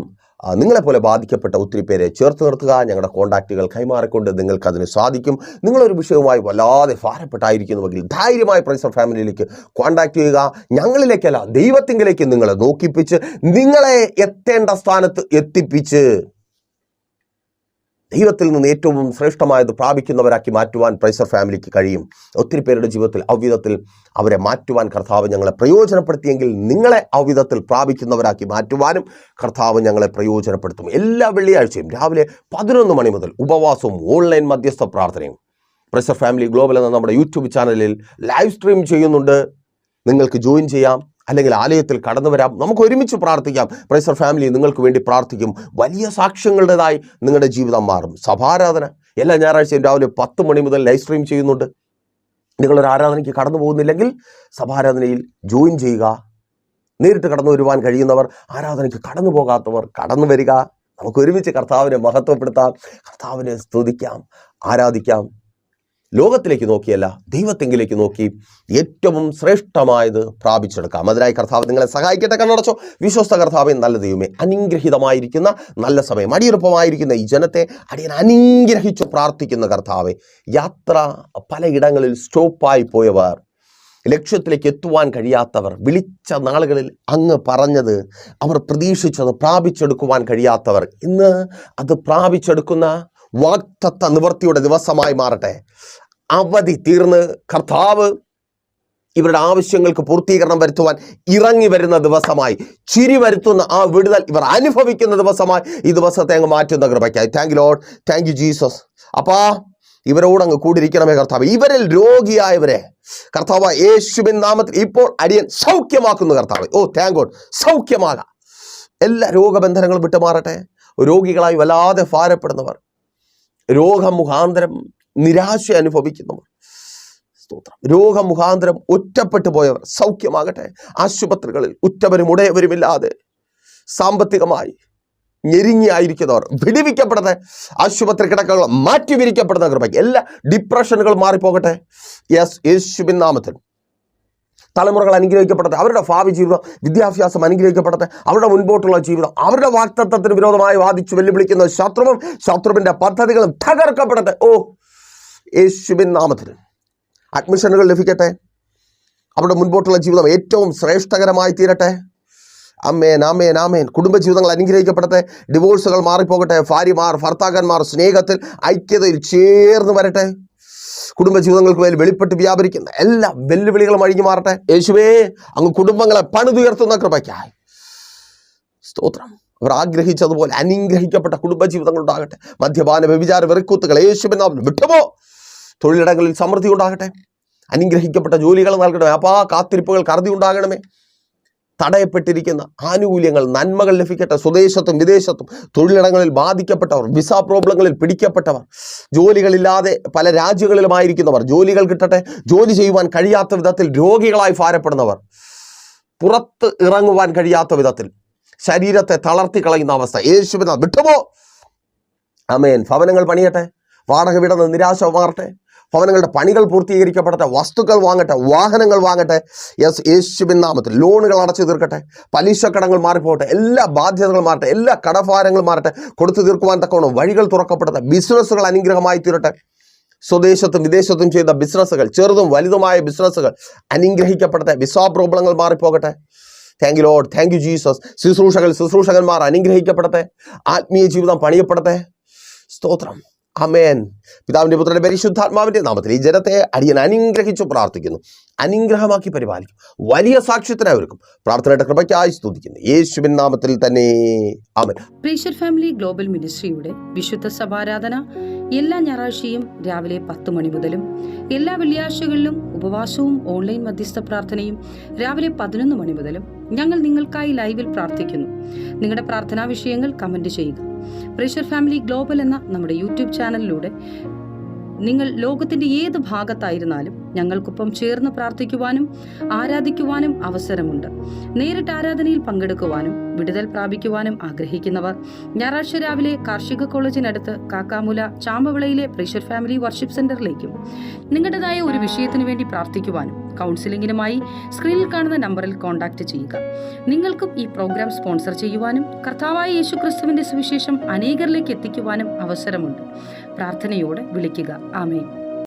നിങ്ങളെപ്പോലെ ബാധിക്കപ്പെട്ട ഒത്തിരി പേരെ ചേർത്ത് നിർത്തുക. ഞങ്ങളുടെ കോൺടാക്റ്റുകൾ കൈമാറിക്കൊണ്ട് നിങ്ങൾക്കതിന് സാധിക്കും. നിങ്ങളൊരു വിഷയവുമായി വല്ലാതെ ഭാരപ്പെട്ടായിരിക്കുന്നുവെങ്കിൽ ധൈര്യമായി പ്രൈസർ ഫാമിലിയിലേക്ക് കോൺടാക്ട് ചെയ്യുക. ഞങ്ങളിലേക്കല്ല, ദൈവത്തിങ്കിലേക്ക് നിങ്ങളെ നോക്കിപ്പിച്ച് നിങ്ങളെ എത്തേണ്ട സ്ഥാനത്ത് എത്തിപ്പിച്ച് ദൈവത്തിൽ നിന്ന് ഏറ്റവും ശ്രേഷ്ഠമായത് പ്രാപിക്കുന്നവരാക്കി മാറ്റുവാൻ പ്രൈസർ ഫാമിലിക്ക് കഴിയും. ഒത്തിരി പേരുടെ ജീവിതത്തിൽ അവിധത്തിൽ അവരെ മാറ്റുവാൻ കർത്താവ് ഞങ്ങളെ പ്രയോജനപ്പെടുത്തിയെങ്കിൽ നിങ്ങളെ അവിധത്തിൽ പ്രാപിക്കുന്നവരാക്കി മാറ്റുവാനും കർത്താവ് ഞങ്ങളെ പ്രയോജനപ്പെടുത്തും. എല്ലാ വെള്ളിയാഴ്ചയും രാവിലെ 11 മണി മുതൽ ഉപവാസവും ഓൺലൈൻ മധ്യസ്ഥ പ്രാർത്ഥനയും പ്രൈസർ ഫാമിലി ഗ്ലോബൽ എന്ന നമ്മുടെ യൂട്യൂബ് ചാനലിൽ ലൈവ് സ്ട്രീം ചെയ്യുന്നുണ്ട്. നിങ്ങൾക്ക് ജോയിൻ ചെയ്യാം, അല്ലെങ്കിൽ ആലയത്തിൽ കടന്നു വരാം. നമുക്ക് ഒരുമിച്ച് പ്രാർത്ഥിക്കാം. പ്രൈസർ ഫാമിലി നിങ്ങൾക്ക് വേണ്ടി പ്രാർത്ഥിക്കും. വലിയ സാക്ഷ്യങ്ങളുടേതായി നിങ്ങളുടെ ജീവിതം മാറും. സഭാരാധന എല്ലാ ഞായറാഴ്ചയും രാവിലെ 10 മണി മുതൽ ലൈവ് സ്ട്രീം ചെയ്യുന്നുണ്ട്. നിങ്ങളൊരു ആരാധനയ്ക്ക് കടന്നു പോകുന്നില്ലെങ്കിൽ സഭാരാധനയിൽ ജോയിൻ ചെയ്യുക. നേരിട്ട് കടന്നു വരുവാൻ കഴിയുന്നവർ, ആരാധനയ്ക്ക് കടന്നു പോകാത്തവർ കടന്നു വരിക. നമുക്ക് ഒരുമിച്ച് കർത്താവിനെ മഹത്വപ്പെടുത്താം, കർത്താവിനെ സ്തുതിക്കാം, ആരാധിക്കാം. ലോകത്തിലേക്ക് നോക്കിയല്ല, ദൈവത്തെങ്കിലേക്ക് നോക്കി ഏറ്റവും ശ്രേഷ്ഠമായത് പ്രാപിച്ചെടുക്കാം. അതിനായി കർത്താവ് നിങ്ങളെ സഹായിക്കട്ടെ. കണ്ണടച്ചോ. വിശ്വസ്ത കർത്താവേ, നല്ല ദൈവമേ, അനുഗ്രഹീതമായിരിക്കുന്ന നല്ല സമയം, അടിയുറപ്പമായിരിക്കുന്ന ഈ ജനത്തെ അടിയൻ അനുഗ്രഹിച്ചു പ്രാർത്ഥിക്കുന്ന കർത്താവേ. യാത്ര പലയിടങ്ങളിൽ സ്റ്റോപ്പായി പോയവർ, ലക്ഷ്യത്തിലേക്ക് എത്തുവാൻ കഴിയാത്തവർ, വിളിച്ച നാളുകളിൽ അങ്ങ് പറഞ്ഞത് അവർ പ്രതീക്ഷിച്ചത് പ്രാപിച്ചെടുക്കുവാൻ കഴിയാത്തവർ, ഇന്ന് അത് പ്രാപിച്ചെടുക്കുന്ന വാഗ്ദത്ത നിവൃത്തിയുടെ ദിവസമായി മാറട്ടെ. അവധി തീർന്ന് കർത്താവ് ഇവരുടെ ആവശ്യങ്ങൾക്ക് പൂർത്തീകരണം വരുത്തുവാൻ ഇറങ്ങി വരുന്ന ദിവസമായി, ചിരി വരുത്തുന്ന ആ വിടുതൽ ഇവർ അനുഭവിക്കുന്ന ദിവസമായി ഈ ദിവസത്തെ അങ്ങ് മാറ്റുന്ന കൃപയ്ക്കായി thank you lord, thank you Jesus. അപ്പാ ഇവരോട് അങ്ങ് കൂടിയിരിക്കണമേ കർത്താവ്. ഇവരിൽ രോഗിയായവരെ കർത്താവ് യേശുവിൻ നാമത്തിൽ ഇപ്പോൾ അടിയൻ സൗഖ്യമാക്കുന്നു കർത്താവ്. ഓ താങ്ക് ഗോഡ്. സൗഖ്യമാകാം. എല്ലാ രോഗബന്ധനങ്ങളും വിട്ടുമാറട്ടെ. രോഗികളായി വല്ലാതെ ഭാരപ്പെടുന്നവർ, രോഗമുഖാന്തരം നിരാശ അനുഭവിക്കുന്നവർ, സ്തോത്രം, രോഗമുഖാന്തരം ഒറ്റപ്പെട്ടു പോയവർ സൗഖ്യമാകട്ടെ. ആശുപത്രികളിൽ ഉറ്റവരും ഉടയവരുമില്ലാതെ സാമ്പത്തികമായി ഞെരുങ്ങിയായിരിക്കുന്നവർ വിടുവിക്കപ്പെടട്ടെ. ആശുപത്രി കിടക്കകൾ മാറ്റിവിരിക്കപ്പെടുന്ന കൃപയ്ക്ക് എല്ലാ ഡിപ്രഷനുകളും മാറിപ്പോകട്ടെ. യേശുവിൻ നാമത്തിൽ തലമുറകൾ അനുഗ്രഹിക്കപ്പെടട്ടെ. അവരുടെ ഭാവി ജീവിതം, വിദ്യാഭ്യാസം അനുഗ്രഹിക്കപ്പെടട്ടെ. അവരുടെ മുൻപോട്ടുള്ള ജീവിതം, അവരുടെ വാഗ്ദത്തത്തിന് വിരോധമായി വാദിച്ചു വെല്ലുവിളിക്കുന്ന ശത്രുവിൻ്റെ പദ്ധതികളും തകർക്കപ്പെടട്ടെ. ഓ യേശുവിൻ നാമത്തിൽ അഡ്മിഷനുകൾ ലഭിക്കട്ടെ. അവരുടെ മുൻപോട്ടുള്ള ജീവിതം ഏറ്റവും ശ്രേഷ്ഠകരമായി തീരട്ടെ. ആമേൻ, ആമേൻ, ആമേൻ. കുടുംബജീവിതങ്ങൾ അനുഗ്രഹിക്കപ്പെടട്ടെ. ഡിവോഴ്സുകൾ മാറിപ്പോകട്ടെ. ഭാര്യമാർ ഭർത്താക്കന്മാർ സ്നേഹത്തിൽ ഐക്യതയിൽ ചേർന്ന് വരട്ടെ. കുടുംബജീവിതങ്ങൾക്ക് മേൽ വെളിപ്പെട്ട് വ്യാപരിക്കുന്ന എല്ലാ വെല്ലുവിളികളും അഴിഞ്ഞു മാറട്ടെ. യേശുവേ, അങ്ങ് കുടുംബങ്ങളെ പണിതുയർത്തുന്ന കൃപയ്ക്കായി സ്തോത്രം. അവർ ആഗ്രഹിച്ചതുപോലെ അനുഗ്രഹിക്കപ്പെട്ട കുടുംബജീവിതങ്ങൾ ഉണ്ടാകട്ടെ. മദ്യപാന വ്യഭിചാര വെറുക്കൂത്തുകൾ യേശുവിൻ നാമത്തിൽ വിട്ടുപോ. തൊഴിലിടങ്ങളിൽ സമൃദ്ധി ഉണ്ടാകട്ടെ. അനുഗ്രഹിക്കപ്പെട്ട ജോലികൾ നൽകണമേ. അപ്പാ കാത്തിരിപ്പുകൾ കറുതി ഉണ്ടാകണമേ. തടയപ്പെട്ടിരിക്കുന്ന ആനുകൂല്യങ്ങൾ, നന്മകൾ ലഭിക്കട്ടെ. സ്വദേശത്തും വിദേശത്തും തൊഴിലിടങ്ങളിൽ ബാധിക്കപ്പെട്ടവർ, വിസ പ്രോബ്ലങ്ങളിൽ പിടിക്കപ്പെട്ടവർ, ജോലികളില്ലാതെ പല രാജ്യങ്ങളിലുമായിരിക്കുന്നവർ ജോലികൾ കിട്ടട്ടെ. ജോലി ചെയ്യുവാൻ കഴിയാത്ത വിധത്തിൽ രോഗികളായി ഭാരപ്പെടുന്നവർ, പുറത്ത് ഇറങ്ങുവാൻ കഴിയാത്ത വിധത്തിൽ ശരീരത്തെ തളർത്തി കളയുന്ന അവസ്ഥ യേശുവിനെ വിട്ടുപോ. ആമേൻ. ഭവനങ്ങൾ പണിയട്ടെ. വാടക വീടുന്ന നിരാശ മാറട്ടെ. ഭവനങ്ങളുടെ പണികൾ പൂർത്തീകരിക്കപ്പെടട്ടെ. വസ്തുക്കൾ വാങ്ങട്ടെ. വാഹനങ്ങൾ വാങ്ങട്ടെ. യേശുവിൻ നാമത്തിൽ ലോണുകൾ അടച്ചു തീർക്കട്ടെ. പലിശ കടങ്ങൾ മാറിപ്പോകട്ടെ. എല്ലാ ബാധ്യതകളും മാറട്ടെ. എല്ലാ കടഭാരങ്ങളും മാറട്ടെ. കൊടുത്തു തീർക്കുവാൻ തക്കവണ്ണം വഴികൾ തുറക്കപ്പെടട്ടെ. ബിസിനസ്സുകൾ അനുഗ്രഹമായി തീരട്ടെ. സ്വദേശത്തും വിദേശത്തും ചെയ്ത ബിസിനസ്സുകൾ, ചെറുതും വലുതുമായ ബിസിനസ്സുകൾ അനുഗ്രഹിക്കപ്പെടട്ടെ. വിസ പ്രോബ്ലങ്ങൾ മാറിപ്പോകട്ടെ. Thank you lord, thank you Jesus. ശുശ്രൂഷകന്മാർ അനുഗ്രഹിക്കപ്പെടട്ടെ, ആത്മീയ ജീവിതം പണിയപ്പെടട്ടെ. സ്തോത്രം. ആമേൻ. പിതാവിന്റെ പുത്രന്റെ പരിശുദ്ധാത്മാവിന്റെ നാമത്തിൽ ഈ ജനത്തെ അടിയൻ അനുഗ്രഹിച്ചു പ്രാർത്ഥിക്കുന്നു, അനുഗ്രഹമാക്കി പരിപാലിക്കും, വലിയ സാക്ഷ്യത്തിനായിരിക്കും. പ്രാർത്ഥനയുടെ കൃപയ്ക്കായി സ്തുതിക്കുന്നു, യേശുവിൻ നാമത്തിൽ തന്നെ. ആമേൻ. പ്രീഷർ ഫാമിലി ഗ്ലോബൽ മിനിസ്ട്രിയുടെ വിശുദ്ധ സഭാരാധന എല്ലാ ഞായറാഴ്ചയും രാവിലെ 10 മണി മുതലും എല്ലാ വെള്ളിയാഴ്ചകളിലും ഉപവാസവും ഓൺലൈൻ മധ്യസ്ഥ പ്രാർത്ഥനയും രാവിലെ 11 മണി മുതലും ഞങ്ങൾ നിങ്ങൾക്കായി ലൈവിൽ പ്രാർത്ഥിക്കുന്നു. നിങ്ങളുടെ പ്രാർത്ഥനാ വിഷയങ്ങൾ കമന്റ് ചെയ്യുക. പ്രീഷർ ഫാമിലി ഗ്ലോബൽ എന്ന നമ്മുടെ യൂട്യൂബ് ചാനലിലൂടെ നിങ്ങൾ ലോകത്തിന്റെ ഏത് ഭാഗത്തായിരുന്നാലും ഞങ്ങൾക്കൊപ്പം ചേർന്ന് പ്രാർത്ഥിക്കുവാനും ആരാധിക്കുവാനും അവസരമുണ്ട്. നേരിട്ട് ആരാധനയിൽ പങ്കെടുക്കുവാനും വിടുതൽ പ്രാപിക്കുവാനും ആഗ്രഹിക്കുന്നവർ ഞായറാഴ്ച രാവിലെ കാർഷിക കോളേജിനടുത്ത് കാക്കാമുല ചാമ്പവിളയിലെ പ്രീഷർ ഫാമിലി വർഷിപ്പ് സെന്ററിലേക്കും നിങ്ങളുടേതായ ഒരു വിഷയത്തിനു വേണ്ടി പ്രാർത്ഥിക്കുവാനും കൗൺസിലിംഗിനുമായി സ്ക്രീനിൽ കാണുന്ന നമ്പറിൽ കോൺടാക്ട് ചെയ്യുക. നിങ്ങൾക്കും ഈ പ്രോഗ്രാം സ്പോൺസർ ചെയ്യുവാനും കർത്താവായ യേശുക്രിസ്തുവിന്റെ സുവിശേഷം അനേകരിലേക്ക് എത്തിക്കുവാനും അവസരമുണ്ട്. പ്രാർത്ഥനയോടെ വിളിക്കുക. ആമേൻ.